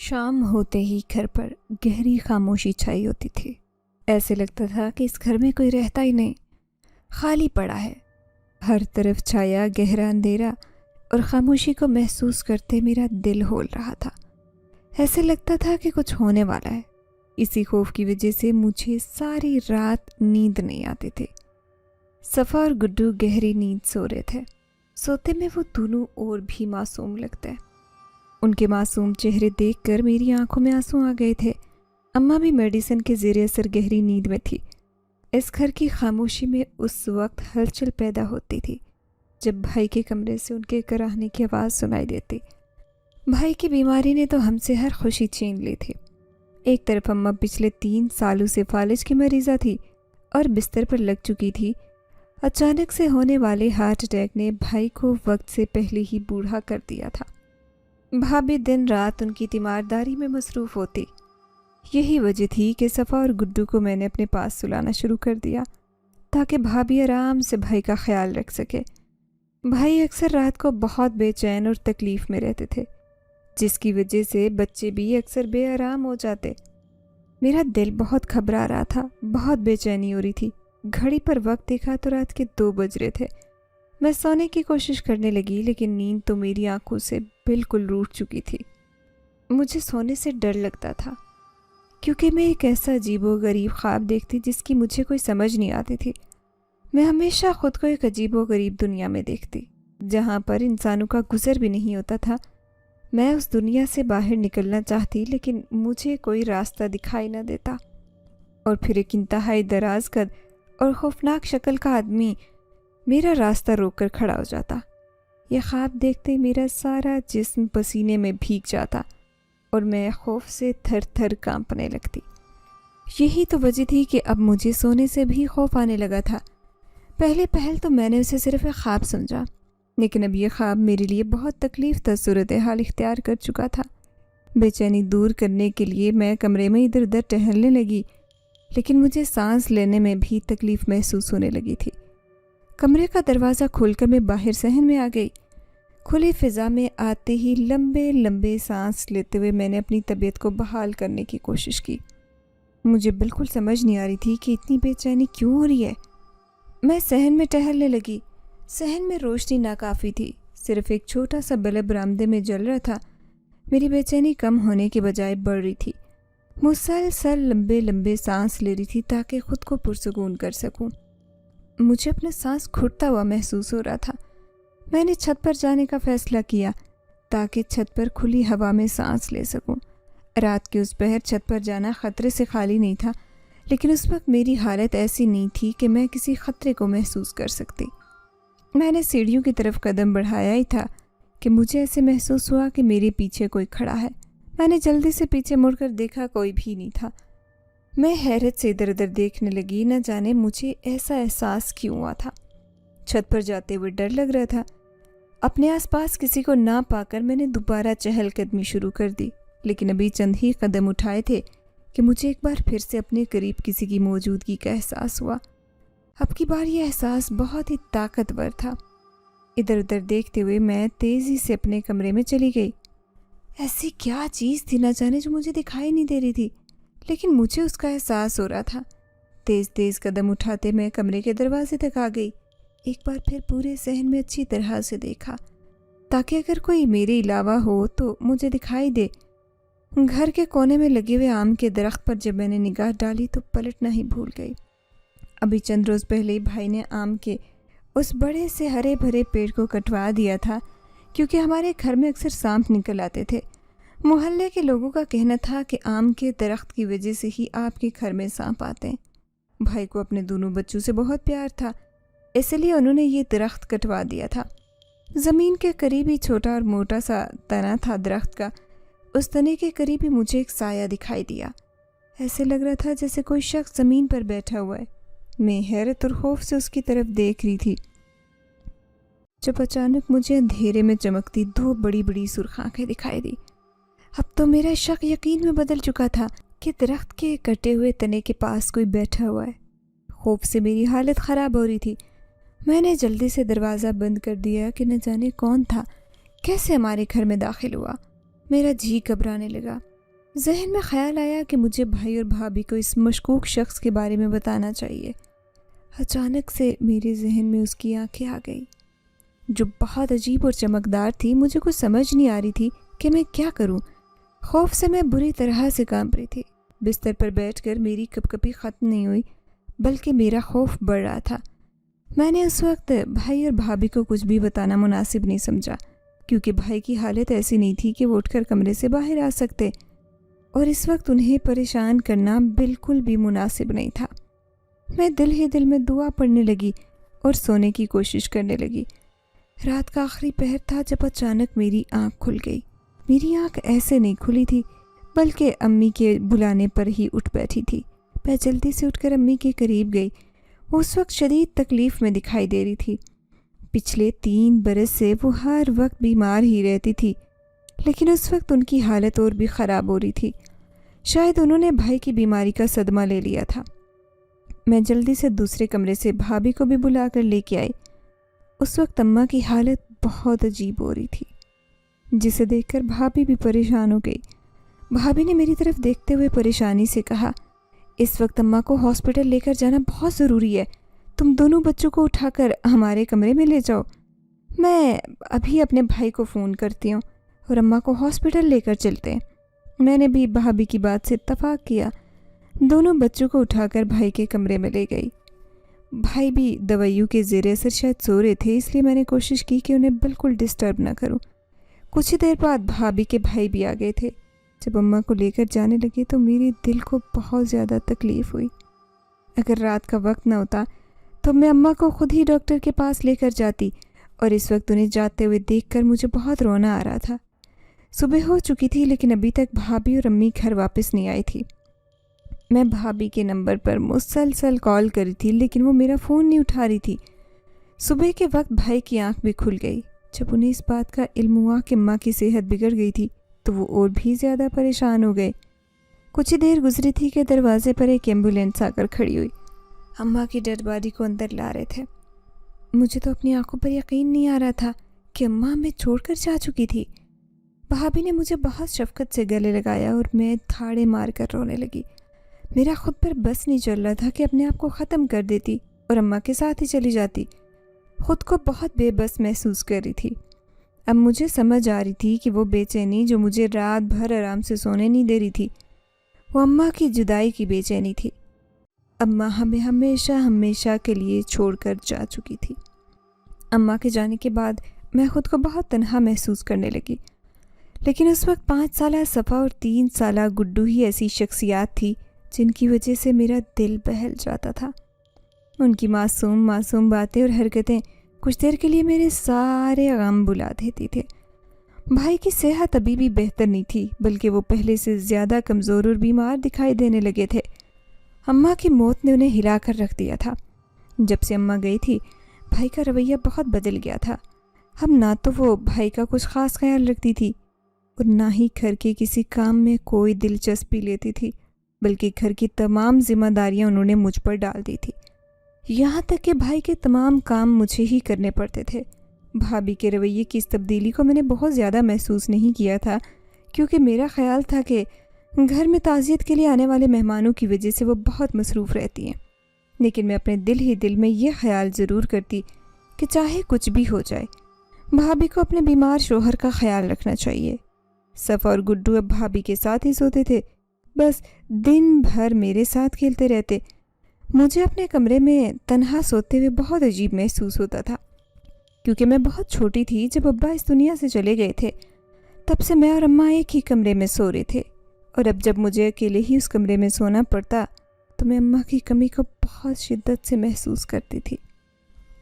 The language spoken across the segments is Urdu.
شام ہوتے ہی گھر پر گہری خاموشی چھائی ہوتی تھی۔ ایسے لگتا تھا کہ اس گھر میں کوئی رہتا ہی نہیں، خالی پڑا ہے۔ ہر طرف چھایا گہرا اندھیرا اور خاموشی کو محسوس کرتے میرا دل ہول رہا تھا۔ ایسے لگتا تھا کہ کچھ ہونے والا ہے۔ اسی خوف کی وجہ سے مجھے ساری رات نیند نہیں آتی تھی۔ صفا اور گڈو گہری نیند سو رہے تھے۔ سوتے میں وہ دونوں اور بھی معصوم لگتے ہیں۔ ان کے معصوم چہرے دیکھ کر میری آنکھوں میں آنسو آ گئے تھے۔ اماں بھی میڈیسن کے زیر اثر گہری نیند میں تھی۔ اس گھر کی خاموشی میں اس وقت ہلچل پیدا ہوتی تھی جب بھائی کے کمرے سے ان کے کراہنے کی آواز سنائی دیتی۔ بھائی کی بیماری نے تو ہم سے ہر خوشی چھین لی تھی۔ ایک طرف اماں پچھلے 3 سالوں سے فالج کی مریضہ تھی اور بستر پر لگ چکی تھی۔ اچانک سے ہونے والے ہارٹ اٹیک نے بھائی کو وقت سے پہلے ہی بوڑھا کر دیا تھا۔ بھابھی دن رات ان کی تیمارداری میں مصروف ہوتی۔ یہی وجہ تھی کہ صفا اور گڈو کو میں نے اپنے پاس سلانا شروع کر دیا تاکہ بھابھی آرام سے بھائی کا خیال رکھ سکے۔ بھائی اکثر رات کو بہت بے چین اور تکلیف میں رہتے تھے، جس کی وجہ سے بچے بھی اکثر بے آرام ہو جاتے۔ میرا دل بہت گھبرا رہا تھا، بہت بے چینی ہو رہی تھی۔ گھڑی پر وقت دیکھا تو رات کے 2 بج رہے تھے۔ میں سونے کی کوشش کرنے لگی لیکن نیند تو میری آنکھوں سے بالکل روٹھ چکی تھی۔ مجھے سونے سے ڈر لگتا تھا کیونکہ میں ایک ایسا عجیب و غریب خواب دیکھتی جس کی مجھے کوئی سمجھ نہیں آتی تھی۔ میں ہمیشہ خود کو ایک عجیب و غریب دنیا میں دیکھتی جہاں پر انسانوں کا گزر بھی نہیں ہوتا تھا۔ میں اس دنیا سے باہر نکلنا چاہتی لیکن مجھے کوئی راستہ دکھائی نہ دیتا، اور پھر ایک انتہائی دراز قد اور خوفناک شکل کا آدمی میرا راستہ روک کر کھڑا ہو جاتا۔ یہ خواب دیکھتے ہی میرا سارا جسم پسینے میں بھیگ جاتا اور میں خوف سے تھر تھر کانپنے لگتی۔ یہی تو وجہ تھی کہ اب مجھے سونے سے بھی خوف آنے لگا تھا۔ پہلے پہل تو میں نے اسے صرف ایک خواب سمجھا، لیکن اب یہ خواب میرے لیے بہت تکلیف دہ صورتحال اختیار کر چکا تھا۔ بے چینی دور کرنے کے لیے میں کمرے میں ادھر ادھر ٹہلنے لگی، لیکن مجھے سانس لینے میں بھی تکلیف محسوس ہونے لگی تھی۔ کمرے کا دروازہ کھول کر میں باہر صحن میں آ گئی۔ کھلی فضا میں آتے ہی لمبے لمبے سانس لیتے ہوئے میں نے اپنی طبیعت کو بحال کرنے کی کوشش کی۔ مجھے بالکل سمجھ نہیں آ رہی تھی کہ اتنی بے چینی کیوں ہو رہی ہے۔ میں صحن میں ٹہلنے لگی۔ صحن میں روشنی ناکافی تھی، صرف ایک چھوٹا سا بلب برآمدے میں جل رہا تھا۔ میری بے چینی کم ہونے کے بجائے بڑھ رہی تھی۔ مسلسل لمبے لمبے سانس لے رہی تھی تاکہ خود کو پرسکون کر سکوں۔ مجھے اپنا سانس گھٹتا ہوا محسوس ہو رہا تھا۔ میں نے چھت پر جانے کا فیصلہ کیا تاکہ چھت پر کھلی ہوا میں سانس لے سکوں۔ رات کے اس پہر چھت پر جانا خطرے سے خالی نہیں تھا، لیکن اس وقت میری حالت ایسی نہیں تھی کہ میں کسی خطرے کو محسوس کر سکتی۔ میں نے سیڑھیوں کی طرف قدم بڑھایا ہی تھا کہ مجھے ایسے محسوس ہوا کہ میرے پیچھے کوئی کھڑا ہے۔ میں نے جلدی سے پیچھے مڑ کر دیکھا، کوئی بھی نہیں تھا۔ میں حیرت سے ادھر ادھر دیکھنے لگی، نہ جانے مجھے ایسا احساس کیوں ہوا تھا۔ چھت پر جاتے ہوئے ڈر لگ رہا تھا۔ اپنے آس پاس کسی کو نہ پا کر میں نے دوبارہ چہل قدمی شروع کر دی، لیکن ابھی چند ہی قدم اٹھائے تھے کہ مجھے ایک بار پھر سے اپنے قریب کسی کی موجودگی کا احساس ہوا۔ اب کی بار یہ احساس بہت ہی طاقتور تھا۔ ادھر ادھر دیکھتے ہوئے میں تیزی سے اپنے کمرے میں چلی گئی۔ ایسی کیا چیز تھی نہ جانے جو مجھے دکھائی نہیں دے رہی تھی، لیکن مجھے اس کا احساس ہو رہا تھا۔ تیز تیز قدم اٹھاتے میں کمرے کے دروازے تک آ گئی۔ ایک بار پھر پورے صحن میں اچھی طرح سے دیکھا تاکہ اگر کوئی میرے علاوہ ہو تو مجھے دکھائی دے۔ گھر کے کونے میں لگے ہوئے آم کے درخت پر جب میں نے نگاہ ڈالی تو پلٹنا ہی بھول گئی۔ ابھی چند روز پہلے ہی بھائی نے آم کے اس بڑے سے ہرے بھرے پیڑ کو کٹوا دیا تھا کیونکہ ہمارے گھر میں اکثر سانپ نکل آتے تھے۔ محلے کے لوگوں کا کہنا تھا کہ آم کے درخت کی وجہ سے ہی آپ کے گھر میں سانپ آتے ہیں۔ بھائی کو اپنے دونوں بچوں سے بہت پیار تھا، اس لیے انہوں نے یہ درخت کٹوا دیا تھا۔ زمین کے قریب ہی چھوٹا اور موٹا سا تنا تھا درخت کا۔ اس تنے کے قریب ہی مجھے ایک سایہ دکھائی دیا۔ ایسے لگ رہا تھا جیسے کوئی شخص زمین پر بیٹھا ہوا ہے۔ میں حیرت اور خوف سے اس کی طرف دیکھ رہی تھی جب اچانک مجھے اندھیرے میں چمکتی 2 بڑی بڑی سرخ آنکھیں دکھائی دی۔ اب تو میرا شک یقین میں بدل چکا تھا کہ درخت کے کٹے ہوئے تنے کے پاس کوئی بیٹھا ہوا ہے۔ خوف سے میری حالت خراب ہو رہی تھی۔ میں نے جلدی سے دروازہ بند کر دیا کہ نہ جانے کون تھا، کیسے ہمارے گھر میں داخل ہوا۔ میرا جی گھبرانے لگا۔ ذہن میں خیال آیا کہ مجھے بھائی اور بھابھی کو اس مشکوک شخص کے بارے میں بتانا چاہیے۔ اچانک سے میرے ذہن میں اس کی آنکھیں آ گئی جو بہت عجیب اور چمکدار تھی۔ مجھے کچھ سمجھ نہیں آ رہی تھی کہ میں کیا کروں۔ خوف سے میں بری طرح سے کانپ رہی تھی۔ بستر پر بیٹھ کر میری کپ کپی ختم نہیں ہوئی بلکہ میرا خوف بڑھ رہا تھا۔ میں نے اس وقت بھائی اور بھابھی کو کچھ بھی بتانا مناسب نہیں سمجھا، کیونکہ بھائی کی حالت ایسی نہیں تھی کہ وہ اٹھ کر کمرے سے باہر آ سکتے، اور اس وقت انہیں پریشان کرنا بالکل بھی مناسب نہیں تھا۔ میں دل ہی دل میں دعا پڑھنے لگی اور سونے کی کوشش کرنے لگی۔ رات کا آخری پہر تھا جب اچانک میری آنکھ کھل گئی۔ میری آنکھ ایسے نہیں کھلی تھی بلکہ امی کے بلانے پر ہی اٹھ بیٹھی تھی۔ میں جلدی سے اٹھ کر امی کے قریب گئی۔ وہ اس وقت شدید تکلیف میں دکھائی دے رہی تھی۔ پچھلے 3 برس سے وہ ہر وقت بیمار ہی رہتی تھی، لیکن اس وقت ان کی حالت اور بھی خراب ہو رہی تھی۔ شاید انہوں نے بھائی کی بیماری کا صدمہ لے لیا تھا۔ میں جلدی سے دوسرے کمرے سے بھابھی کو بھی بلا کر لے کے آئی۔ اس وقت اماں کی حالت بہت عجیب ہو رہی تھی، جسے دیکھ کر بھابھی بھی پریشان ہو گئی۔ بھابھی نے میری طرف دیکھتے ہوئے پریشانی سے کہا، اس وقت اماں کو ہاسپٹل لے کر جانا بہت ضروری ہے، تم دونوں بچوں کو اٹھا کر ہمارے کمرے میں لے جاؤ۔ میں ابھی اپنے بھائی کو فون کرتی ہوں اور اماں کو ہاسپٹل لے کر چلتے ہیں۔ میں نے بھی بھابھی کی بات سے اتفاق کیا۔ دونوں بچوں کو اٹھا کر بھائی کے کمرے میں لے گئی۔ بھائی بھی دوائیوں کے زیر اثر شاید سو رہے تھے، اس لیے میں نے کوشش کی کہ انہیں بالکل ڈسٹرب نہ کروں۔ کچھ ہی دیر بعد بھابھی کے بھائی بھی آ گئے تھے۔ جب اماں کو لے کر جانے لگے تو میری دل کو بہت زیادہ تکلیف ہوئی۔ اگر رات کا وقت نہ ہوتا تو میں اماں کو خود ہی ڈاکٹر کے پاس لے کر جاتی، اور اس وقت انہیں جاتے ہوئے دیکھ کر مجھے بہت رونا آ رہا تھا۔ صبح ہو چکی تھی لیکن ابھی تک بھابھی اور امی گھر واپس نہیں آئی تھی۔ میں بھابھی کے نمبر پر مسلسل کال کری تھی لیکن وہ میرا فون نہیں اٹھا رہی تھی۔ صبح کے وقت بھائی کی آنکھ بھی کھل گئی۔ جب انہیں اس بات کا علم ہوا کہ اماں کی صحت بگڑ گئی تھی تو وہ اور بھی زیادہ پریشان ہو گئے۔ کچھ ہی دیر گزری تھی کہ دروازے پر ایک ایمبولینس آ کر کھڑی ہوئی۔ اماں کی ڈیڈ باڈی کو اندر لا رہے تھے۔ مجھے تو اپنی آنکھوں پر یقین نہیں آ رہا تھا کہ اماں ہمیں چھوڑ کر جا چکی تھی۔ بھابھی نے مجھے بہت شفقت سے گلے لگایا اور میں دھاڑے مار کر رونے لگی۔ میرا خود پر بس نہیں چل رہا تھا کہ اپنے آپ کو ختم کر دیتی اور اماں کے ساتھ ہی چلی جاتی۔ خود کو بہت بے بس محسوس کر رہی تھی۔ اب مجھے سمجھ آ رہی تھی کہ وہ بے چینی جو مجھے رات بھر آرام سے سونے نہیں دے رہی تھی، وہ اماں کی جدائی کی بے چینی تھی۔ اماں ہمیں ہمیشہ ہمیشہ کے لیے چھوڑ کر جا چکی تھی۔ اماں کے جانے کے بعد میں خود کو بہت تنہا محسوس کرنے لگی، لیکن اس وقت 5 سالہ صفا اور 3 سالہ گڈو ہی ایسی شخصیات تھی جن کی وجہ سے میرا دل بہل جاتا تھا۔ ان کی معصوم باتیں اور حرکتیں کچھ دیر کے لیے میرے سارے غم بلا دیتی تھے۔ بھائی کی صحت ابھی بھی بہتر نہیں تھی بلکہ وہ پہلے سے زیادہ کمزور اور بیمار دکھائی دینے لگے تھے۔ اماں کی موت نے انہیں ہلا کر رکھ دیا تھا۔ جب سے اماں گئی تھی بھائی کا رویہ بہت بدل گیا تھا۔ اب نہ تو وہ بھائی کا کچھ خاص خیال رکھتی تھی اور نہ ہی گھر کے کسی کام میں کوئی دلچسپی لیتی تھی، بلکہ گھر کی تمام ذمہ داریاں انہوں نے مجھ پر ڈال دی تھی۔ یہاں تک کہ بھائی کے تمام کام مجھے ہی کرنے پڑتے تھے۔ بھابھی کے رویے کی اس تبدیلی کو میں نے بہت زیادہ محسوس نہیں کیا تھا، کیونکہ میرا خیال تھا کہ گھر میں تعزیت کے لیے آنے والے مہمانوں کی وجہ سے وہ بہت مصروف رہتی ہیں۔ لیکن میں اپنے دل ہی دل میں یہ خیال ضرور کرتی کہ چاہے کچھ بھی ہو جائے بھابھی کو اپنے بیمار شوہر کا خیال رکھنا چاہیے۔ صفا اور گڈو اب بھابھی کے ساتھ ہی سوتے تھے، بس دن بھر میرے ساتھ کھیلتے رہتے۔ مجھے اپنے کمرے میں تنہا سوتے ہوئے بہت عجیب محسوس ہوتا تھا، کیونکہ میں بہت چھوٹی تھی جب ابا اس دنیا سے چلے گئے تھے۔ تب سے میں اور اماں ایک ہی کمرے میں سو رہے تھے، اور اب جب مجھے اکیلے ہی اس کمرے میں سونا پڑتا تو میں اماں کی کمی کو بہت شدت سے محسوس کرتی تھی۔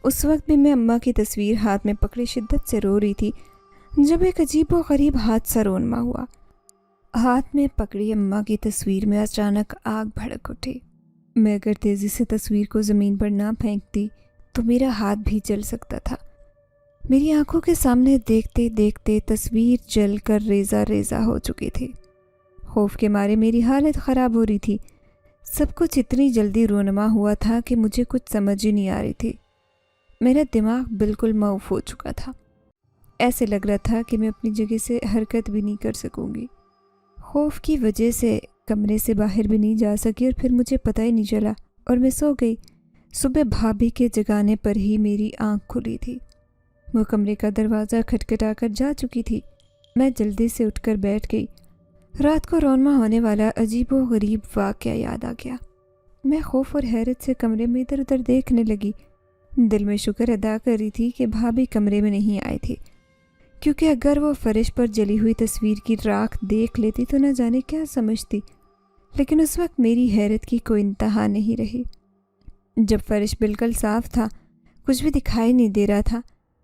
اس وقت بھی میں اماں کی تصویر ہاتھ میں پکڑے شدت سے رو رہی تھی جب ایک عجیب و غریب حادثہ رونما ہوا۔ ہاتھ میں پکڑی اماں کی تصویر میں اچانک آگ بھڑک اٹھی۔ میں اگر تیزی سے تصویر کو زمین پر نہ پھینکتی تو میرا ہاتھ بھی جل سکتا تھا۔ میری آنکھوں کے سامنے دیکھتے دیکھتے تصویر جل کر ریزہ ریزہ ہو چکی تھی۔ خوف کے مارے میری حالت خراب ہو رہی تھی۔ سب کچھ اتنی جلدی رونما ہوا تھا کہ مجھے کچھ سمجھ ہی نہیں آ رہی تھی۔ میرا دماغ بالکل معاف ہو چکا تھا۔ ایسے لگ رہا تھا کہ میں اپنی جگہ سے حرکت بھی نہیں کر سکوں گی۔ خوف کی وجہ سے کمرے سے باہر بھی نہیں جا سکی اور پھر مجھے پتہ ہی نہیں چلا اور میں سو گئی۔ صبح بھابھی کے جگانے پر ہی میری آنکھ کھلی تھی۔ وہ کمرے کا دروازہ کھٹکھٹا کر جا چکی تھی۔ میں جلدی سے اٹھ کر بیٹھ گئی۔ رات کو رونما ہونے والا عجیب و غریب واقعہ یاد آ گیا۔ میں خوف اور حیرت سے کمرے میں ادھر ادھر دیکھنے لگی۔ دل میں شکر ادا کر رہی تھی کہ بھابھی کمرے میں نہیں آئی تھی، کیونکہ اگر وہ فرش پر جلی ہوئی تصویر کی راکھ دیکھ لیتی تو نہ جانے کیا سمجھتی۔ لیکن اس وقت میری حیرت کی کوئی انتہا نہیں رہی۔ جب فرش بالکل صاف تھا، کچھ بھی دکھائی نہیں دے رہا تھا،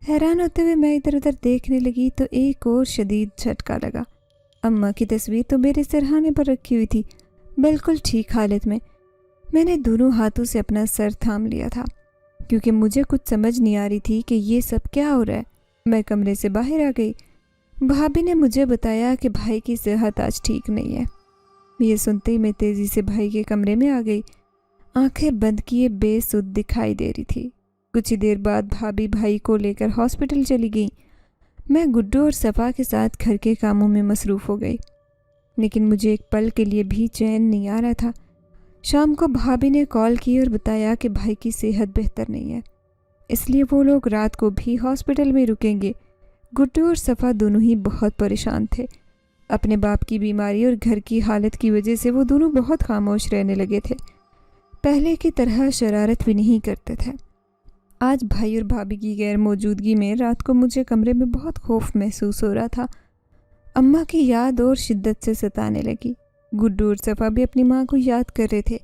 حیران ہوتے ہوئے میں ادھر ادھر دیکھنے لگی تو ایک اور شدید جھٹکا لگا۔ اماں کی تصویر تو میرے سرہانے پر رکھی ہوئی تھی، بالکل ٹھیک حالت میں۔ میں نے دونوں ہاتھوں سے اپنا سر تھام لیا تھا، کیونکہ مجھے کچھ سمجھ نہیں آ رہی تھی کہ یہ سب کیا ہو رہا ہے۔ میں کمرے سے باہر آ گئی۔ بھابھی نے مجھے بتایا کہ بھائی کی صحت آج ٹھیک نہیں ہے۔ یہ سنتے ہی میں تیزی سے بھائی کے کمرے میں آ گئی۔ آنکھیں بند کیے بے سدھ دکھائی دے رہی تھی۔ کچھ ہی دیر بعد بھابھی بھائی کو لے کر ہاسپٹل چلی گئی۔ میں گڈو اور صفا کے ساتھ گھر کے کاموں میں مصروف ہو گئی، لیکن مجھے ایک پل کے لیے بھی چین نہیں آ رہا تھا۔ شام کو بھابھی نے کال کی اور بتایا کہ بھائی کی صحت بہتر نہیں ہے، اس لیے وہ لوگ رات کو بھی ہاسپٹل میں رکیں گے۔ گڈو اور صفا دونوں ہی بہت پریشان تھے۔ اپنے باپ کی بیماری اور گھر کی حالت کی وجہ سے وہ دونوں بہت خاموش رہنے لگے تھے، پہلے کی طرح شرارت بھی نہیں کرتے تھے۔ آج بھائی اور بھابھی کی غیر موجودگی میں رات کو مجھے کمرے میں بہت خوف محسوس ہو رہا تھا۔ اماں کی یاد اور شدت سے ستانے لگی۔ گڈو اور صفا بھی اپنی ماں کو یاد کر رہے تھے۔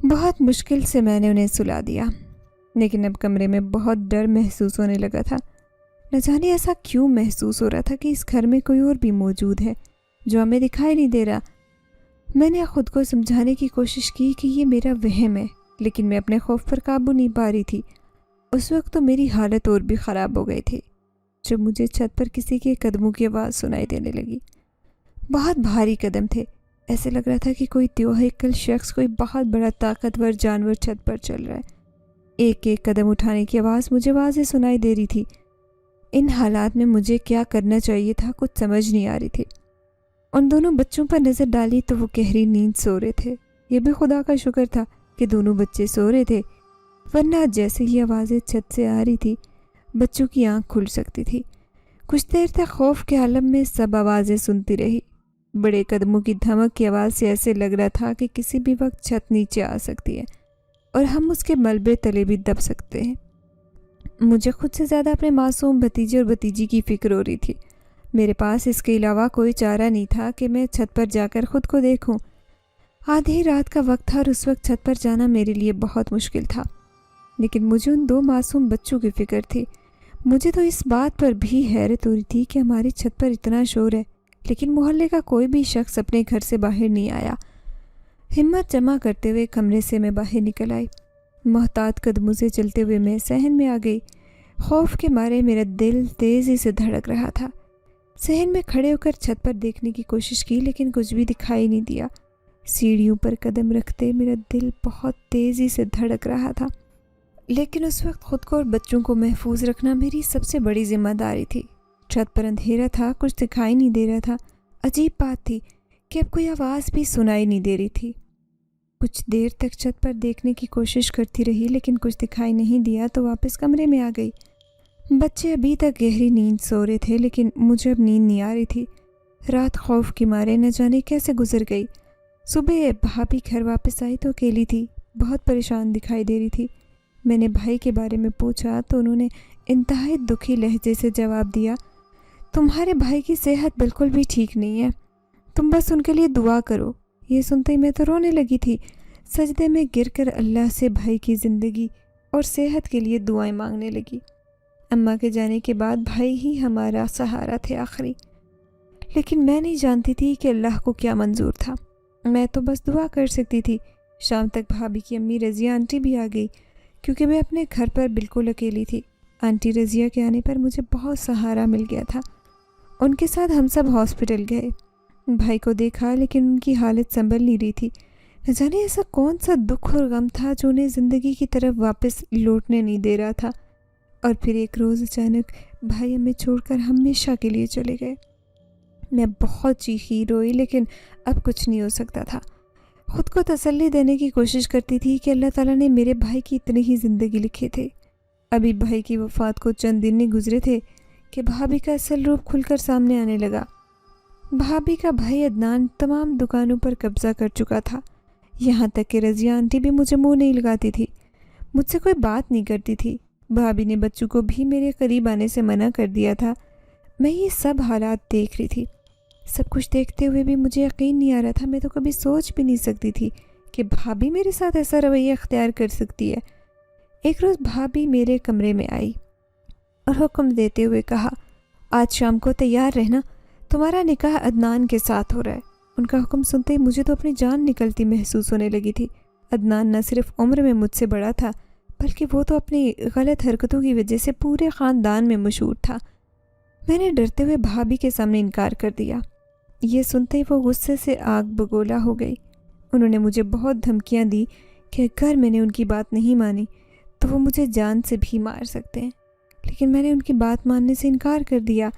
بہت مشکل سے میں نے انہیں سلا دیا، لیکن اب کمرے میں بہت ڈر محسوس ہونے لگا تھا۔ نہ جانے ایسا کیوں محسوس ہو رہا تھا کہ اس گھر میں کوئی اور بھی موجود ہے جو ہمیں دکھائی نہیں دے رہا۔ میں نے خود کو سمجھانے کی کوشش کی کہ یہ میرا وہم ہے، لیکن میں اپنے خوف پر قابو نہیں پا رہی تھی۔ اس وقت تو میری حالت اور بھی خراب ہو گئی تھی جب مجھے چھت پر کسی کے قدموں کی آواز سنائی دینے لگی۔ بہت بھاری قدم تھے، ایسے لگ رہا تھا کہ کوئی تیوہیکل شخص، کوئی بہت بڑا طاقتور جانور چھت پر چل رہا ہے۔ ایک ایک قدم اٹھانے کی آواز مجھے واضح سنائی دے رہی تھی۔ ان حالات میں مجھے کیا کرنا چاہیے تھا کچھ سمجھ نہیں آ رہی تھی۔ ان دونوں بچوں پر نظر ڈالی تو وہ گہری نیند سو رہے تھے۔ یہ بھی خدا کا شکر تھا کہ دونوں بچے سو رہے تھے، ورنہ جیسے ہی آوازیں چھت سے آ رہی تھی بچوں کی آنکھ کھل سکتی تھی۔ کچھ دیر تک خوف کے عالم میں سب آوازیں سنتی رہی۔ بڑے قدموں کی دھمک کی آواز سے ایسے لگ رہا تھا کہ کسی بھی وقت چھت نیچے آ سکتی ہے اور ہم اس کے ملبے تلے بھی دب سکتے ہیں۔ مجھے خود سے زیادہ اپنے معصوم بھتیجے اور بھتیجی کی فکر ہو رہی تھی۔ میرے پاس اس کے علاوہ کوئی چارہ نہیں تھا کہ میں چھت پر جا کر خود کو دیکھوں۔ آدھی رات کا وقت تھا اور اس وقت چھت پر جانا میرے لیے بہت مشکل تھا، لیکن مجھے ان دو معصوم بچوں کی فکر تھی۔ مجھے تو اس بات پر بھی حیرت ہو رہی تھی کہ ہماری چھت پر اتنا شور ہے، لیکن محلے کا کوئی بھی شخص اپنے گھر سے باہر نہیں آیا۔ ہمت جمع کرتے ہوئے کمرے سے میں باہر نکل آئی۔ محتاط قدموں سے چلتے ہوئے میں صحن میں آ گئی۔ خوف کے مارے میرا دل تیزی سے دھڑک رہا تھا۔ صحن میں کھڑے ہو کر چھت پر دیکھنے کی کوشش کی، لیکن کچھ بھی دکھائی نہیں دیا۔ سیڑھیوں پر قدم رکھتے میرا دل بہت تیزی سے دھڑک رہا تھا، لیکن اس وقت خود کو اور بچوں کو محفوظ رکھنا میری سب سے بڑی ذمہ داری تھی۔ چھت پر اندھیرا تھا، کچھ دکھائی نہیں دے رہا تھا۔ عجیب بات تھی کہ اب کوئی آواز بھی سنائی نہیں دے رہی تھی۔ کچھ دیر تک چھت پر دیکھنے کی کوشش کرتی رہی، لیکن کچھ دکھائی نہیں دیا تو واپس کمرے میں آ گئی۔ بچے ابھی تک گہری نیند سو رہے تھے، لیکن مجھے اب نیند نہیں آ رہی تھی۔ رات خوف کے مارے نہ جانے کیسے گزر گئی۔ صبح بھابھی گھر واپس آئی تو اکیلی تھی، بہت پریشان دکھائی دے رہی تھی۔ میں نے بھائی کے بارے میں پوچھا تو انہوں نے انتہائی دکھی لہجے سے جواب دیا، تمہارے بھائی کی صحت بالکل بھی ٹھیک نہیں ہے، تم بس ان کے لیے دعا کرو۔ یہ سنتے ہی میں تو رونے لگی تھی، سجدے میں گر کر اللہ سے بھائی کی زندگی اور صحت کے لیے دعائیں مانگنے لگی۔ اماں کے جانے کے بعد بھائی ہی ہمارا سہارا تھے آخری، لیکن میں نہیں جانتی تھی کہ اللہ کو کیا منظور تھا۔ میں تو بس دعا کر سکتی تھی۔ شام تک بھابھی کی امی رضیہ آنٹی بھی آ گئی، کیونکہ میں اپنے گھر پر بالکل اکیلی تھی۔ آنٹی رضیہ کے آنے پر مجھے بہت سہارا مل گیا تھا۔ ان کے ساتھ ہم سب ہاسپٹل گئے۔ بھائی کو دیکھا، لیکن ان کی حالت سنبھل نہیں رہی تھی۔ نہ جانے ایسا کون سا دکھ اور غم تھا جو انہیں زندگی کی طرف واپس لوٹنے نہیں دے رہا تھا۔ اور پھر ایک روز اچانک بھائی ہمیں چھوڑ کر ہمیشہ کے لیے چلے گئے۔ میں بہت چیخی روئی، لیکن اب کچھ نہیں ہو سکتا تھا۔ خود کو تسلی دینے کی کوشش کرتی تھی کہ اللہ تعالیٰ نے میرے بھائی کی اتنی ہی زندگی لکھی تھی۔ ابھی بھائی کی وفات کو چند دن نہیں گزرے تھے کہ بھابھی کا اصل روپ کھل کر سامنے آنے لگا۔ بھابھی کا بھائی عدنان تمام دکانوں پر قبضہ کر چکا تھا، یہاں تک کہ رضیہ آنٹی بھی مجھے منہ نہیں لگاتی تھی، مجھ سے کوئی بات نہیں کرتی تھی۔ بھابھی نے بچوں کو بھی میرے قریب آنے سے منع کر دیا تھا۔ میں یہ سب حالات دیکھ رہی تھی۔ سب کچھ دیکھتے ہوئے بھی مجھے یقین نہیں آ رہا تھا۔ میں تو کبھی سوچ بھی نہیں سکتی تھی کہ بھابھی میرے ساتھ ایسا رویہ اختیار کر سکتی ہے۔ ایک روز بھابھی میرے کمرے میں آئی اور حکم دیتے ہوئے کہا، آج شام کو تیار رہنا، تمہارا نکاح عدنان کے ساتھ ہو رہا ہے۔ ان کا حکم سنتے ہی مجھے تو اپنی جان نکلتی محسوس ہونے لگی تھی۔ عدنان نہ صرف عمر میں مجھ سے بڑا تھا، بلکہ وہ تو اپنی غلط حرکتوں کی وجہ سے پورے خاندان میں مشہور تھا۔ میں نے ڈرتے ہوئے بھابھی کے سامنے انکار کر دیا۔ یہ سنتے ہی وہ غصے سے آگ بگولا ہو گئی۔ انہوں نے مجھے بہت دھمکیاں دی کہ اگر میں نے ان کی بات نہیں مانی تو وہ مجھے جان سے بھی مار سکتے ہیں، لیکن میں نے ان کی بات ماننے سے انکار کر دیا۔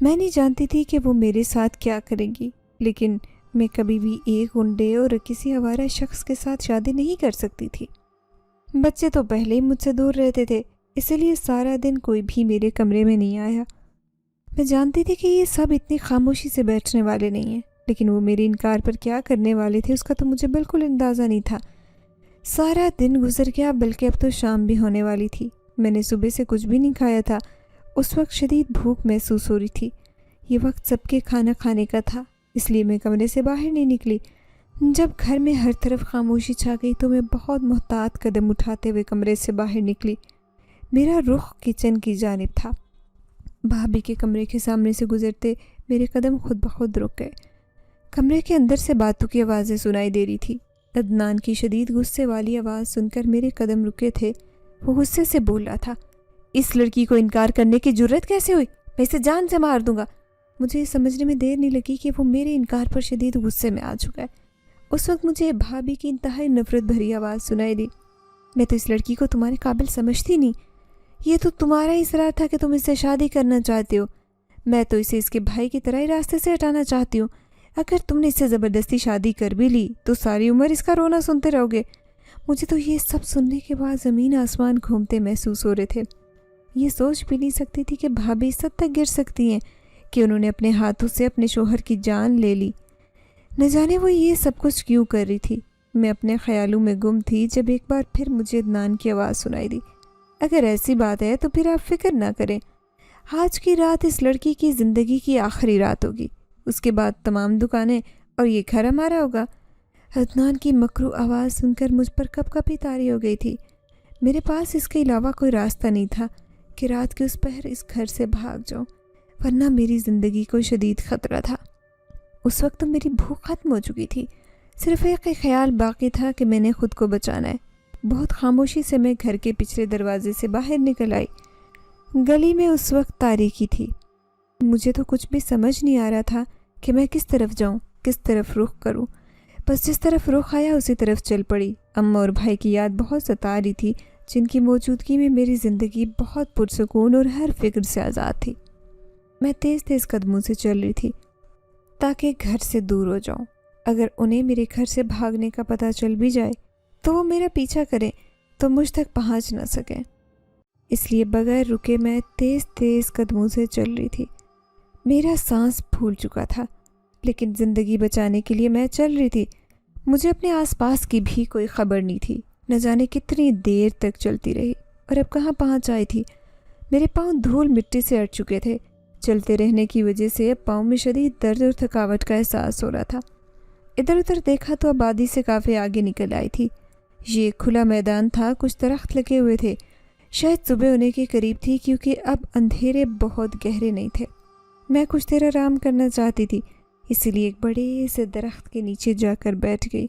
میں نہیں جانتی تھی کہ وہ میرے ساتھ کیا کریں گی، لیکن میں کبھی بھی ایک گنڈے اور کسی آوارہ شخص کے ساتھ شادی نہیں کر سکتی تھی۔ بچے تو پہلے ہی مجھ سے دور رہتے تھے، اسی لیے سارا دن کوئی بھی میرے کمرے میں نہیں آیا۔ میں جانتی تھی کہ یہ سب اتنی خاموشی سے بیٹھنے والے نہیں ہیں، لیکن وہ میرے انکار پر کیا کرنے والے تھے اس کا تو مجھے بالکل اندازہ نہیں تھا۔ سارا دن گزر گیا، بلکہ اب تو شام بھی ہونے والی تھی۔ میں نے صبح سے کچھ بھی نہیں کھایا تھا۔ اس وقت شدید بھوک محسوس ہو رہی تھی۔ یہ وقت سب کے کھانا کھانے کا تھا، اس لیے میں کمرے سے باہر نہیں نکلی۔ جب گھر میں ہر طرف خاموشی چھا گئی تو میں بہت محتاط قدم اٹھاتے ہوئے کمرے سے باہر نکلی۔ میرا رخ کچن کی جانب تھا۔ بھابھی کے کمرے کے سامنے سے گزرتے میرے قدم خود بخود رک گئے۔ کمرے کے اندر سے باتوں کی آوازیں سنائی دے رہی تھی۔ عدنان کی شدید غصے والی آواز سن کر میرے قدم رکے تھے۔ وہ غصے سے بول رہا تھا، اس لڑکی کو انکار کرنے کی جرت کیسے ہوئی؟ میں اسے جان سے مار دوں گا۔ مجھے یہ سمجھنے میں دیر نہیں لگی کہ وہ میرے انکار پر شدید غصے میں آ چکا ہے۔ اس وقت مجھے بھابھی کی انتہائی نفرت بھری آواز سنائی دی، میں تو اس لڑکی کو تمہارے قابل سمجھتی نہیں، یہ تو تمہارا ہی اصرار تھا کہ تم اس سے شادی کرنا چاہتے ہو، میں تو اسے اس کے بھائی کی طرح ہی راستے سے ہٹانا چاہتی ہوں۔ اگر تم نے اس سے زبردستی شادی کر بھی لی تو ساری عمر اس کا رونا سنتے رہو گے۔ مجھے تو یہ سب سننے کے بعد زمین آسمان گھومتے محسوس ہو رہے تھے۔ یہ سوچ بھی نہیں سکتی تھی کہ بھابھی اس حد تک گر سکتی ہیں کہ انہوں نے اپنے ہاتھوں سے اپنے شوہر کی جان لے لی۔ نہ جانے وہ یہ سب کچھ کیوں کر رہی تھی۔ میں اپنے خیالوں میں گم تھی جب ایک بار پھر مجھے عدنان کی آواز سنائی دی، اگر ایسی بات ہے تو پھر آپ فکر نہ کریں، آج کی رات اس لڑکی کی زندگی کی آخری رات ہوگی، اس کے بعد تمام دکانیں اور یہ گھر ہمارا ہوگا۔ عدنان کی مکرو آواز سن کر مجھ پر کپ کپی طاری ہو گئی تھی۔ میرے پاس اس کے علاوہ کوئی راستہ نہیں تھا کہ رات کے اس پہر اس گھر سے بھاگ جاؤں، ورنہ میری زندگی کو شدید خطرہ تھا۔ اس وقت تو میری بھوک ختم ہو چکی تھی، صرف ایک خیال باقی تھا کہ میں نے خود کو بچانا ہے۔ بہت خاموشی سے میں گھر کے پچھلے دروازے سے باہر نکل آئی۔ گلی میں اس وقت تاریکی تھی۔ مجھے تو کچھ بھی سمجھ نہیں آ رہا تھا کہ میں کس طرف جاؤں، کس طرف رخ کروں۔ بس جس طرف رخ آیا اسی طرف چل پڑی۔ اماں اور بھائی کی یاد بہت ستا رہی تھی، جن کی موجودگی میں میری زندگی بہت پرسکون اور ہر فکر سے آزاد تھی۔ میں تیز تیز قدموں سے چل رہی تھی تاکہ گھر سے دور ہو جاؤں۔ اگر انہیں میرے گھر سے بھاگنے کا پتہ چل بھی جائے تو وہ میرا پیچھا کریں تو مجھ تک پہنچ نہ سکیں، اس لیے بغیر رکے میں تیز تیز قدموں سے چل رہی تھی۔ میرا سانس پھول چکا تھا، لیکن زندگی بچانے کے لیے میں چل رہی تھی۔ مجھے اپنے آس پاس کی بھی کوئی خبر نہیں تھی۔ نہ جانے کتنی دیر تک چلتی رہی اور اب کہاں پہنچ آئی تھی۔ میرے پاؤں دھول مٹی سے اٹ چکے تھے۔ چلتے رہنے کی وجہ سے اب پاؤں میں شدید درد اور تھکاوٹ کا احساس ہو رہا تھا۔ ادھر ادھر دیکھا تو آبادی سے کافی آگے نکل آئی تھی۔ یہ کھلا میدان تھا، کچھ درخت لگے ہوئے تھے۔ شاید صبح ہونے کے قریب تھی کیونکہ اب اندھیرے بہت گہرے نہیں تھے۔ میں کچھ دیر آرام کرنا چاہتی تھی، اسی لیے ایک بڑے سے درخت کے نیچے جا کر بیٹھ گئی۔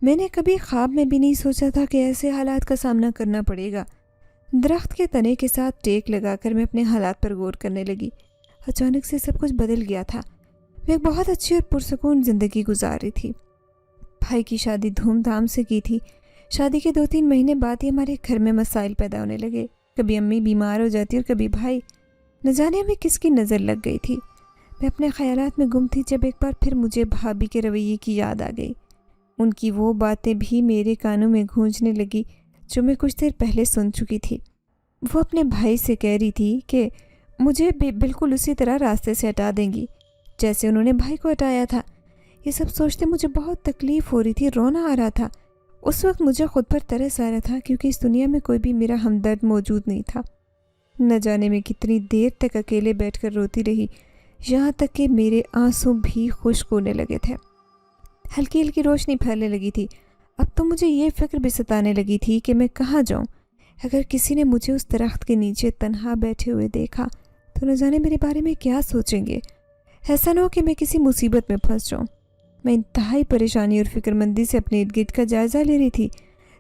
میں نے کبھی خواب میں بھی نہیں سوچا تھا کہ ایسے حالات کا سامنا کرنا پڑے گا۔ درخت کے تنے کے ساتھ ٹیک لگا کر میں اپنے حالات پر غور کرنے لگی۔ اچانک سے سب کچھ بدل گیا تھا۔ میں ایک بہت اچھی اور پرسکون زندگی گزار رہی تھی۔ بھائی کی شادی دھوم دھام سے کی تھی۔ شادی کے 2-3 مہینے بعد ہی ہمارے گھر میں مسائل پیدا ہونے لگے۔ کبھی امی بیمار ہو جاتی اور کبھی بھائی۔ نہ جانے ہمیں کس کی نظر لگ گئی تھی۔ میں اپنے خیالات میں گم تھی جب ایک بار پھر مجھے بھابھی کے رویے کی یاد آ گئی۔ ان کی وہ باتیں بھی میرے کانوں میں گونجنے لگی جو میں کچھ دیر پہلے سن چکی تھی۔ وہ اپنے بھائی سے کہہ رہی تھی کہ مجھے بھی بالکل اسی طرح راستے سے ہٹا دیں گی جیسے انہوں نے بھائی کو ہٹایا تھا۔ یہ سب سوچتے مجھے بہت تکلیف ہو رہی تھی، رونا آ رہا تھا۔ اس وقت مجھے خود پر ترس آ رہا تھا کیونکہ اس دنیا میں کوئی بھی میرا ہمدرد موجود نہیں تھا۔ نہ جانے میں کتنی دیر تک اکیلے بیٹھ کر روتی رہی، یہاں تک کہ میرے آنسو بھی خشک ہونے لگے تھے۔ ہلکی ہلکی روشنی پھیلنے لگی تھی۔ اب تو مجھے یہ فکر بھی ستانے لگی تھی کہ میں کہاں جاؤں۔ اگر کسی نے مجھے اس درخت کے نیچے تنہا بیٹھے ہوئے دیکھا تو نہ جانے میرے بارے میں کیا سوچیں گے۔ ایسا نہ ہو کہ میں کسی مصیبت میں پھنس جاؤں۔ میں انتہائی پریشانی اور فکر مندی سے اپنے ارد گرد کا جائزہ لے رہی تھی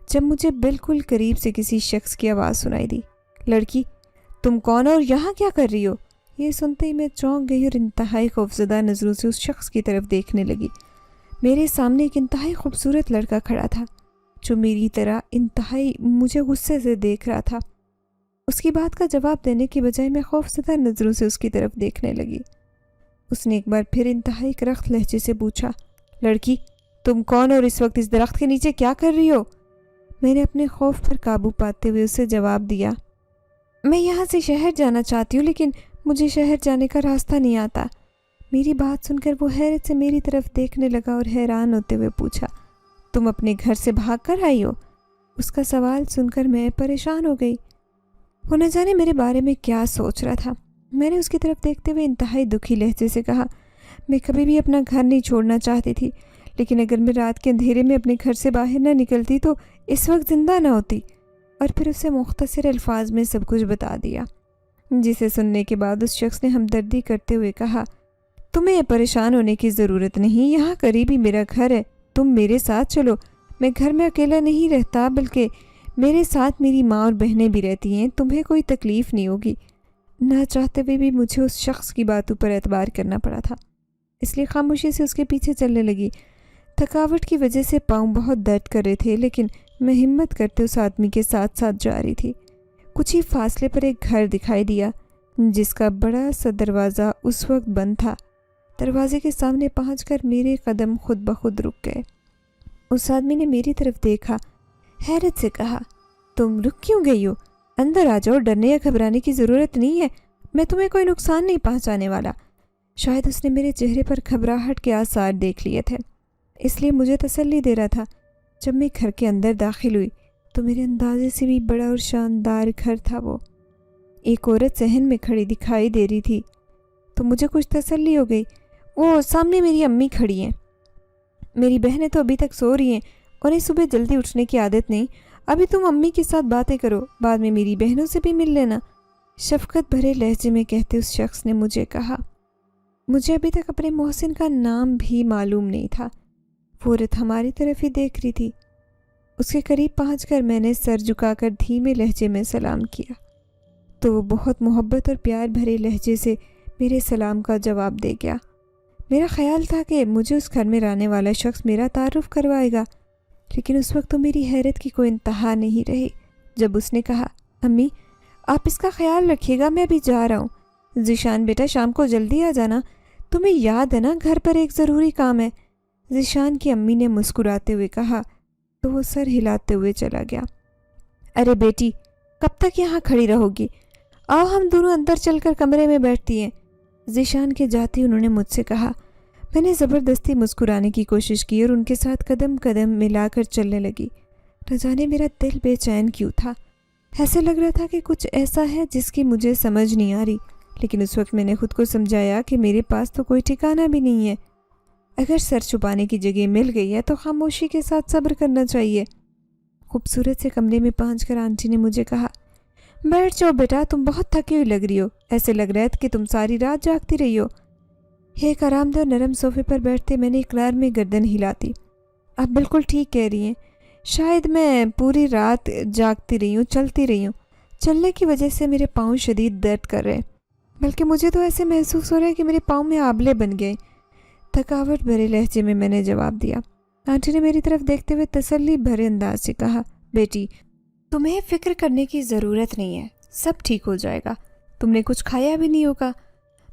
جب مجھے بالکل قریب سے کسی شخص کی آواز سنائی دی۔ لڑکی، تم کون اور یہاں کیا کر رہی ہو؟ یہ سنتے ہی میں چونک گئی اور انتہائی خوفزدہ نظروں سے اس شخص کی طرف دیکھنے لگی۔ میرے سامنے ایک انتہائی خوبصورت لڑکا کھڑا تھا جو میری طرح انتہائی مجھے غصے سے دیکھ رہا تھا۔ اس کی بات کا جواب دینے کی بجائے میں خوفزدہ نظروں سے اس کی طرف دیکھنے لگی۔ اس نے ایک بار پھر انتہائی کرخت لہجے سے پوچھا، لڑکی، تم کون اور اس وقت اس درخت کے نیچے کیا کر رہی ہو؟ میں نے اپنے خوف پر قابو پاتے ہوئے اسے جواب دیا، میں یہاں سے شہر جانا چاہتی ہوں لیکن مجھے شہر جانے کا راستہ نہیں آتا۔ میری بات سن کر وہ حیرت سے میری طرف دیکھنے لگا اور حیران ہوتے ہوئے پوچھا، تم اپنے گھر سے بھاگ کر آئی ہو؟ اس کا سوال سن کر میں پریشان ہو گئی۔ وہ نہ جانے میرے بارے میں کیا سوچ رہا تھا۔ میں نے اس کی طرف دیکھتے ہوئے انتہائی دکھی لہجے سے کہا، میں کبھی بھی اپنا گھر نہیں چھوڑنا چاہتی تھی، لیکن اگر میں رات کے اندھیرے میں اپنے گھر سے باہر نہ نکلتی تو اس وقت زندہ نہ ہوتی۔ اور پھر اسے مختصر الفاظ میں سب کچھ بتا دیا، جسے سننے کے بعد اس شخص نے ہمدردی کرتے ہوئے کہا، تمہیں پریشان ہونے کی ضرورت نہیں، یہاں قریب ہی میرا گھر ہے، تم میرے ساتھ چلو۔ میں گھر میں اکیلا نہیں رہتا بلکہ میرے ساتھ میری ماں اور بہنیں بھی رہتی ہیں، تمہیں کوئی تکلیف نہیں ہوگی۔ نہ چاہتے ہوئے بھی مجھے اس شخص کی باتوں پر اعتبار کرنا پڑا تھا، اس لیے خاموشی سے اس کے پیچھے چلنے لگی۔ تھکاوٹ کی وجہ سے پاؤں بہت درد کر رہے تھے لیکن میں ہمت کرتے اس آدمی کے ساتھ ساتھ جا رہی تھی۔ کچھ ہی فاصلے پر ایک گھر دکھائی دیا جس کا بڑا سا دروازہ اس وقت بند تھا۔ دروازے کے سامنے پہنچ کر میرے قدم خود بخود رک گئے۔ اس آدمی نے میری طرف دیکھا، حیرت سے کہا، تم رک کیوں گئی ہو؟ اندر آ جاؤ، ڈرنے یا گھبرانے کی ضرورت نہیں ہے، میں تمہیں کوئی نقصان نہیں پہنچانے والا۔ شاید اس نے میرے چہرے پر گھبراہٹ کے آثار دیکھ لیے تھے، اس لیے مجھے تسلی دے رہا تھا۔ جب میں گھر کے اندر داخل ہوئی تو میرے اندازے سے بھی بڑا اور شاندار گھر تھا وہ۔ ایک عورت صحن میں کھڑی دکھائی دے رہی تھی تو مجھے کچھ تسلی ہو گئی۔ وہ سامنے میری امی کھڑی ہیں، میری بہنیں تو ابھی تک سو رہی ہیں، انہیں صبح جلدی اٹھنے کی عادت نہیں۔ ابھی تم امی کے ساتھ باتیں کرو، بعد میں میری بہنوں سے بھی مل لینا، شفقت بھرے لہجے میں کہتے اس شخص نے مجھے کہا۔ مجھے ابھی تک اپنے محسن کا نام بھی معلوم نہیں تھا۔ وہ عورت ہماری طرف ہی دیکھ رہی تھی۔ اس کے قریب پہنچ کر میں نے سر جھکا کر دھیمے لہجے میں سلام کیا تو وہ بہت محبت اور پیار بھرے لہجے سے میرے سلام کا جواب دے گیا۔ میرا خیال تھا کہ مجھے اس گھر میں رہنے والا شخص میرا تعارف کروائے گا، لیکن اس وقت تو میری حیرت کی کوئی انتہا نہیں رہی جب اس نے کہا، امی آپ اس کا خیال رکھیے گا، میں ابھی جا رہا ہوں۔ ذیشان بیٹا شام کو جلدی آ جانا، تمہیں یاد ہے نا گھر پر ایک ضروری کام ہے۔ ذیشان کی امی نے مسکراتے ہوئے کہا تو وہ سر ہلاتے ہوئے چلا گیا۔ ارے بیٹی کب تک یہاں کھڑی رہو گی؟ آؤ ہم دونوں اندر چل کر کمرے میں بیٹھتی ہیں۔ ذیشان کے جاتے انہوں نے مجھ سے کہا۔ میں نے زبردستی مسکرانے کی کوشش کی اور ان کے ساتھ قدم قدم ملا کر چلنے لگی۔ نہ جانے میرا دل بے چین کیوں تھا، ایسے لگ رہا تھا کہ کچھ ایسا ہے جس کی مجھے سمجھ نہیں آ رہی، لیکن اس وقت میں نے خود کو سمجھایا کہ میرے پاس تو کوئی ٹھکانہ بھی نہیں ہے۔ اگر سر چھپانے کی جگہ مل گئی ہے تو خاموشی کے ساتھ صبر کرنا چاہیے۔ خوبصورت سے کمرے میں پہنچ کر آنٹی نے مجھے کہا، بیٹھ جاؤ بیٹا، تم بہت تھکی ہوئی لگ رہی ہو، ایسے لگ رہا ہے کہ تم ساری رات جاگتی رہی ہو۔ ایک آرام دہ نرم صوفے پر بیٹھتے میں نے اقرار میں گردن ہلاتی۔ آپ بالکل ٹھیک کہہ رہی ہیں، شاید میں پوری رات جاگتی رہی ہوں، چلتی رہی ہوں، چلنے کی وجہ سے میرے پاؤں شدید درد کر رہے، بلکہ مجھے تو ایسے محسوس ہو رہا ہے کہ میرے پاؤں میں آبلے بن گئے۔ تھکاوٹ بھرے لہجے میں نے جواب دیا۔ آنٹی نے میری طرف دیکھتے ہوئے تسلی بھرے انداز سے کہا، بیٹی تمہیں فکر کرنے کی ضرورت نہیں ہے، سب ٹھیک ہو جائے گا، تم نے کچھ کھایا بھی نہیں ہوگا،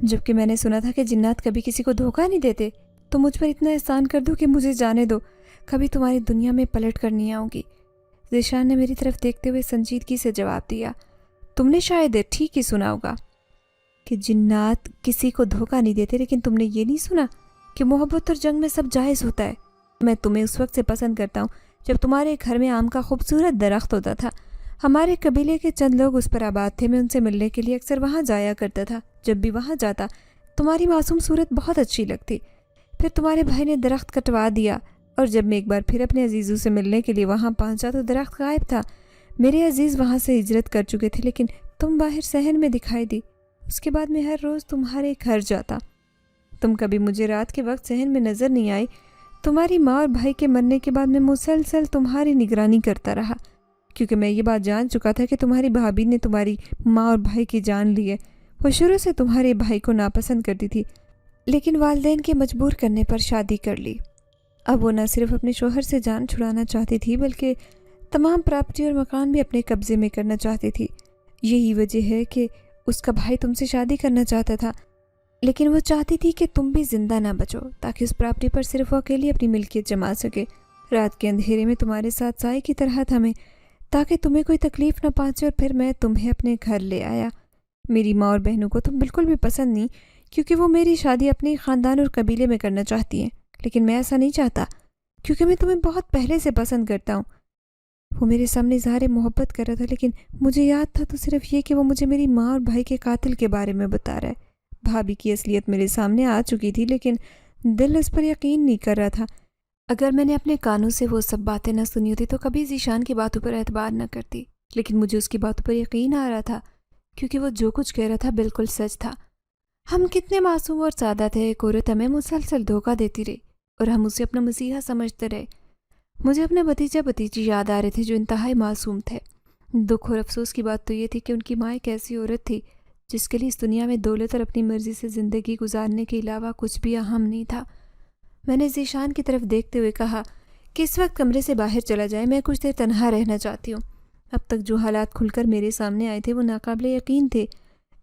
جبکہ میں نے سنا تھا کہ جنات کبھی کسی کو دھوکہ نہیں دیتے. تو مجھ پر اتنا احسان کر دو کہ مجھے جانے دو. کبھی تمہاری دنیا میں پلٹ کر نہیں آؤں گی. ذیشان نے میری طرف دیکھتے ہوئے سنجیدگی سے جواب دیا. تم نے شاید ٹھیک ہی سنا ہوگا کہ جنات کسی کو دھوکہ نہیں دیتے، لیکن تم نے یہ نہیں سنا کہ محبت اور جنگ میں سب جائز ہوتا ہے. میں تمہیں اس وقت سے پسند کرتا ہوں جب تمہارے گھر میں آم کا خوبصورت درخت ہوتا تھا. ہمارے قبیلے کے چند لوگ اس پر آباد تھے. میں ان سے ملنے کے لیے اکثر وہاں جایا کرتا تھا. جب بھی وہاں جاتا تمہاری معصوم صورت بہت اچھی لگتی. پھر تمہارے بھائی نے درخت کٹوا دیا، اور جب میں ایک بار پھر اپنے عزیزوں سے ملنے کے لیے وہاں پہنچا تو درخت غائب تھا. میرے عزیز وہاں سے ہجرت کر چکے تھے، لیکن تم باہر صحن میں دکھائی دی. اس کے بعد میں ہر روز تمہارے گھر جاتا. تم کبھی مجھے رات کے وقت صحن میں نظر نہیں آئی. تمہاری ماں اور بھائی کے مرنے کے بعد میں مسلسل تمہاری نگرانی کرتا رہا، کیونکہ میں یہ بات جان چکا تھا کہ تمہاری بھابھی نے تمہاری ماں اور بھائی کی جان لی ہے. وہ شروع سے تمہارے بھائی کو ناپسند کرتی تھی، لیکن والدین کے مجبور کرنے پر شادی کر لی. اب وہ نہ صرف اپنے شوہر سے جان چھڑانا چاہتی تھی، بلکہ تمام پراپرٹی اور مکان بھی اپنے قبضے میں کرنا چاہتی تھی. یہی وجہ ہے کہ اس کا بھائی تم سے شادی کرنا چاہتا تھا، لیکن وہ چاہتی تھی کہ تم بھی زندہ نہ بچو، تاکہ اس پراپرٹی پر صرف وہ اکیلی اپنی ملکیت جما سکے. رات کے اندھیرے میں تمہارے ساتھ سائے کی طرح تھا تاکہ تمہیں کوئی تکلیف نہ پہنچے. اور پھر میں تمہیں اپنے گھر لے آیا. میری ماں اور بہنوں کو تم بالکل بھی پسند نہیں، کیونکہ وہ میری شادی اپنے خاندان اور قبیلے میں کرنا چاہتی ہیں. لیکن میں ایسا نہیں چاہتا، کیونکہ میں تمہیں بہت پہلے سے پسند کرتا ہوں. وہ میرے سامنے اظہار محبت کر رہا تھا، لیکن مجھے یاد تھا تو صرف یہ کہ وہ مجھے میری ماں اور بھائی کے قاتل کے بارے میں بتا رہا ہے. بھابھی کی اصلیت میرے سامنے آ چکی تھی، لیکن دل اس پر یقین نہیں کر رہا تھا. اگر میں نے اپنے کانوں سے وہ سب باتیں نہ سنی ہوتی تو کبھی ذیشان کی باتوں پر اعتبار نہ کرتی. لیکن مجھے اس کی باتوں پر یقین آ رہا تھا، کیونکہ وہ جو کچھ کہہ رہا تھا بالکل سچ تھا. ہم کتنے معصوم اور سادہ تھے. ایک عورت ہمیں مسلسل دھوکہ دیتی رہی اور ہم اسے اپنا مسیحا سمجھتے رہے. مجھے اپنے بھتیجا بھتیجی یاد آ رہے تھے جو انتہائی معصوم تھے. دکھ اور افسوس کی بات تو یہ تھی کہ ان کی ماں ایک ایسی عورت تھی جس کے لیے اس دنیا میں دولت اور اپنی مرضی سے زندگی گزارنے کے علاوہ کچھ بھی اہم نہیں تھا. میں نے ذیشان کی طرف دیکھتے ہوئے کہا کہ اس وقت کمرے سے باہر چلا جائے. میں کچھ دیر تنہا رہنا چاہتی ہوں. اب تک جو حالات کھل کر میرے سامنے آئے تھے وہ ناقابل یقین تھے،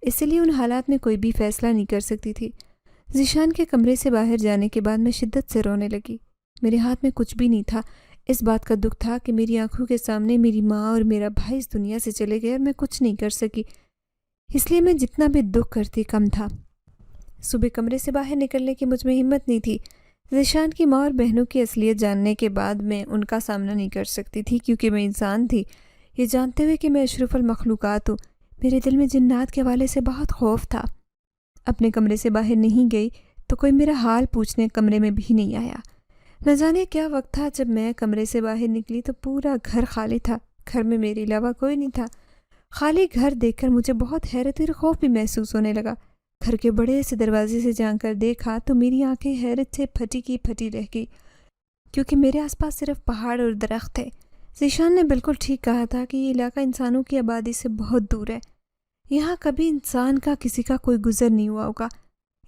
اس لیے ان حالات میں کوئی بھی فیصلہ نہیں کر سکتی تھی. ذیشان کے کمرے سے باہر جانے کے بعد میں شدت سے رونے لگی. میرے ہاتھ میں کچھ بھی نہیں تھا. اس بات کا دکھ تھا کہ میری آنکھوں کے سامنے میری ماں اور میرا بھائی اس دنیا سے چلے گئے اور میں کچھ نہیں کر سکی. اس لیے میں جتنا بھی دکھ کرتی کم تھا. صبح کمرے سے باہر نکلنے کی مجھ میں ہمت نہیں تھی. ذیشان کی ماں اور بہنوں کی اصلیت جاننے کے بعد میں ان کا سامنا نہیں کر سکتی تھی، کیونکہ میں انسان تھی. یہ جانتے ہوئے کہ میں اشرف المخلوقات ہوں، میرے دل میں جنات کے حوالے سے بہت خوف تھا. اپنے کمرے سے باہر نہیں گئی تو کوئی میرا حال پوچھنے کمرے میں بھی نہیں آیا. نہ جانے کیا وقت تھا جب میں کمرے سے باہر نکلی تو پورا گھر خالی تھا. گھر میں میرے علاوہ کوئی نہیں تھا. خالی گھر دیکھ کر مجھے بہت حیرت اور خوف بھی محسوس ہونے لگا. گھر کے بڑے سے دروازے سے جا کر دیکھا تو میری آنکھیں حیرت سے پھٹی کی پھٹی رہ گئی، کیونکہ میرے آس پاس صرف پہاڑ اور درخت تھے. ذیشان نے بالکل ٹھیک کہا تھا کہ یہ علاقہ انسانوں کی آبادی سے بہت دور ہے. یہاں کبھی انسان کا کسی کا کوئی گزر نہیں ہوا ہوگا.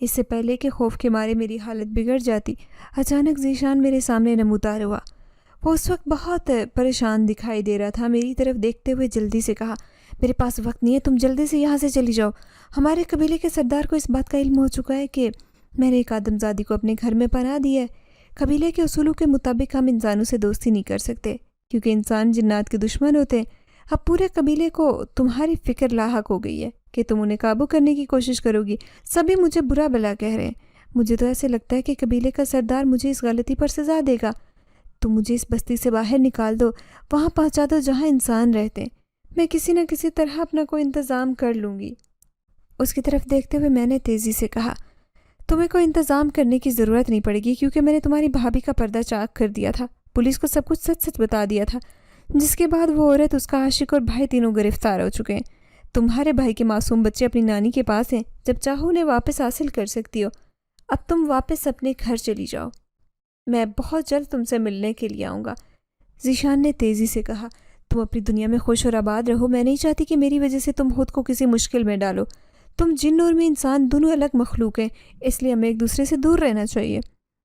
اس سے پہلے کہ خوف کے مارے میری حالت بگڑ جاتی، اچانک ذیشان میرے سامنے نمودار ہوا. وہ اس وقت بہت پریشان دکھائی دے رہا تھا. میری طرف دیکھتے ہوئے جلدی سے کہا، میرے پاس وقت نہیں ہے، تم جلدی سے یہاں سے چلی جاؤ. ہمارے قبیلے کے سردار کو اس بات کا علم ہو چکا ہے کہ میں نے ایک آدم زادی کو اپنے گھر میں پناہ دی ہے. قبیلے کے اصولوں کے مطابق ہم انسانوں سے دوستی نہیں کر سکتے، کیونکہ انسان جنات کے دشمن ہوتے ہیں. اب پورے قبیلے کو تمہاری فکر لاحق ہو گئی ہے کہ تم انہیں قابو کرنے کی کوشش کرو گی. سبھی مجھے برا بلا کہہ رہے ہیں. مجھے تو ایسے لگتا ہے کہ قبیلے کا سردار مجھے اس غلطی پر سزا دے گا. تم مجھے اس بستی سے باہر نکال دو، وہاں پہنچا دو جہاں انسان رہتے ہیں. میں کسی نہ کسی طرح اپنا کوئی انتظام کر لوں گی. اس کی طرف دیکھتے ہوئے میں نے تیزی سے کہا، تمہیں کوئی انتظام کرنے کی ضرورت نہیں پڑے گی، کیونکہ میں نے تمہاری بھابھی کا پردہ چاک کر دیا تھا. پولیس کو سب کچھ سچ سچ بتا دیا تھا، جس کے بعد وہ عورت، اس کا عاشق اور بھائی تینوں گرفتار ہو چکے ہیں. تمہارے بھائی کے معصوم بچے اپنی نانی کے پاس ہیں. جب چاہو انہیں واپس حاصل کر سکتی ہو. اب تم واپس اپنے گھر چلی جاؤ. میں بہت جلد تم سے ملنے کے لیے آؤں گا. ذیشان نے تیزی سے کہا، تم اپنی دنیا میں خوش اور آباد رہو. میں نہیں چاہتی کہ میری وجہ سے تم خود کو کسی مشکل میں ڈالو. تم جن اور میں انسان دونوں الگ مخلوق ہیں، اس لیے ہمیں ایک دوسرے سے دور رہنا چاہیے.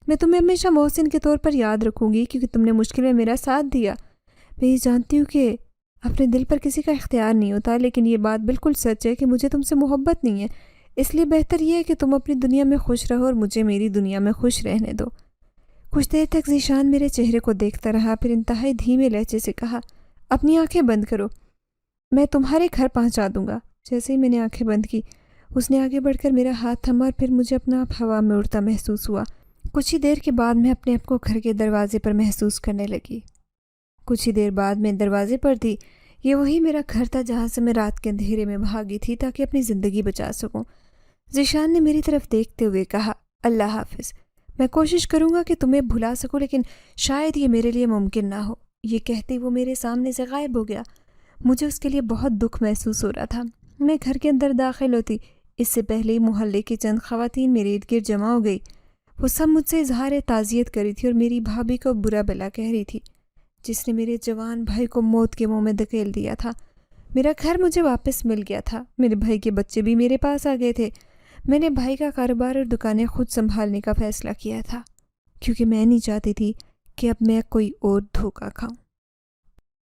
میں تمہیں ہمیشہ محسن کے طور پر یاد رکھوں گی، کیونکہ تم نے مشکل میں میرا ساتھ دیا. میں یہ جانتی ہوں کہ اپنے دل پر کسی کا اختیار نہیں ہوتا، لیکن یہ بات بالکل سچ ہے کہ مجھے تم سے محبت نہیں ہے. اس لیے بہتر یہ ہے کہ تم اپنی دنیا میں خوش رہو اور مجھے میری دنیا میں خوش رہنے دو۔ کچھ دیر تک ذیشان میرے چہرے کو دیکھتا رہا، پھر انتہائی دھیمے لہجے سے کہا، اپنی آنکھیں بند کرو، میں تمہارے گھر پہنچا دوں گا۔ جیسے ہی میں نے آنکھیں بند کی، اس نے آگے بڑھ کر میرا ہاتھ تھما اور پھر مجھے اپنا آپ ہوا میں اڑتا محسوس ہوا۔ کچھ ہی دیر کے بعد میں اپنے آپ کو گھر کے دروازے پر محسوس کرنے لگی۔ کچھ ہی دیر بعد میں دروازے پر تھی۔ یہ وہی میرا گھر تھا جہاں سے میں رات کے اندھیرے میں بھاگی تھی تاکہ اپنی زندگی بچا سکوں۔ ذیشان نے میری طرف دیکھتے ہوئے کہا، اللہ حافظ، میں کوشش کروں گا کہ تمہیں بھلا سکوں، لیکن شاید یہ میرے لیے ممکن نہ ہو۔ یہ کہتے وہ میرے سامنے سے غائب ہو گیا۔ مجھے اس کے لیے بہت دکھ محسوس ہو رہا تھا۔ میں گھر کے اندر داخل ہوتی، اس سے پہلے ہی محلے کی چند خواتین میرے ارد گرد جمع ہو گئی۔ وہ سب مجھ سے اظہار تعزیت کر رہی تھی اور میری بھابھی کو برا بھلا کہہ رہی تھی، جس نے میرے جوان بھائی کو موت کے منہ میں دھکیل دیا تھا۔ میرا گھر مجھے واپس مل گیا تھا۔ میرے بھائی کے بچے بھی میرے پاس آ گئے تھے۔ میں نے بھائی کا کاروبار اور دکانیں خود سنبھالنے کا فیصلہ کیا تھا، کیونکہ میں نہیں چاہتی تھی کہ اب میں کوئی اور دھوکہ کھاؤں۔